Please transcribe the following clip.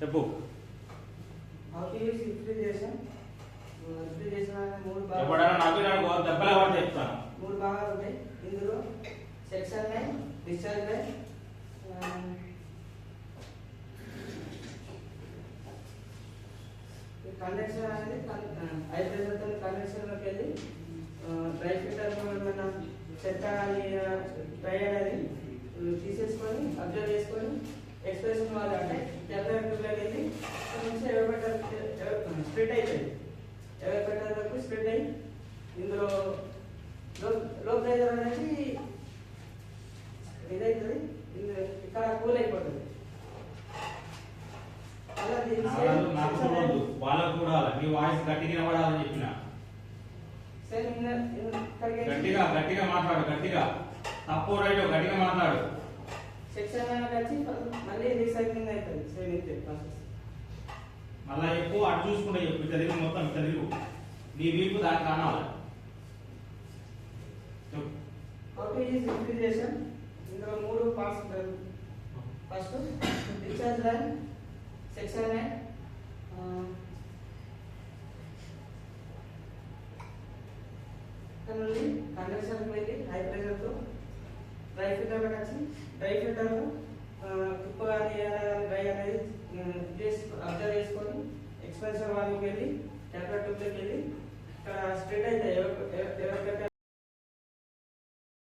చెప్పు. మూడు భాగాలు ఉంటాయి. ఇందులో section line, discharge line, conduction అనేది హై ప్రెషర్ తో కండక్షన్ లోకి వెళ్ళి డ్రై ఫిల్టర్ ఏమైనా చెత్త డ్రై అనేది తీసేసుకొని అబ్జర్వ్ చేసుకొని ఎక్స్ప్రెషన్ వాళ్ళు అంటే టెంపరేచర్లోకి వెళ్ళి నుంచి ఎవరిపెట్టర్ స్ప్రెడ్ అవుతుంది. ఎవరిపెట్టర్ వరకు స్ప్రెడ్ అయ్యి ఇందులో లో ప్రెషర్ అనేది ఇదవుతుంది. ఇక్కడ కూల్ అయిపోతుంది. వాళ్ళకు కూడా నీ వాయిస్ గట్టిగా వినబడాలని చెప్పిన. గట్టిగా గట్టిగా మాట్లాడు. గట్టిగా తప్పు రైట్ గట్టిగా మాట్లాడు. సెక్షన్ వచ్చి మళ్ళీ రీసైక్లింగ్ అవుతుంది. Same process. మళ్ళీ ఎక్కువ అటు చూసుకుంటే చెప్పు. ఇట్లా తిరిగి మొత్తం ఇట్లా తిరుగు. నీ వీపు దానికి కానాలి. రిఫ్రిజరేషన్ ఇందులో మూడు పార్ట్స్ ఉంటాయి. First discharge line, section line, ఇక్కడ నుండి కండక్షన్ వెళ్ళి హై ప్రెషర్తో డ్రై ఫిల్టర్ వచ్చి డ్రై ఫిల్టర్ కుప్ప కానీ డ్రై అనేది అబ్జర్వ్ చేసుకొని ఎక్స్పెన్షన్ వాళ్ళకి వెళ్ళి టెంపరేచర్కి వెళ్ళి ఇక్కడ స్ప్రెడ్ అవుతాయి. ఎవరికైతే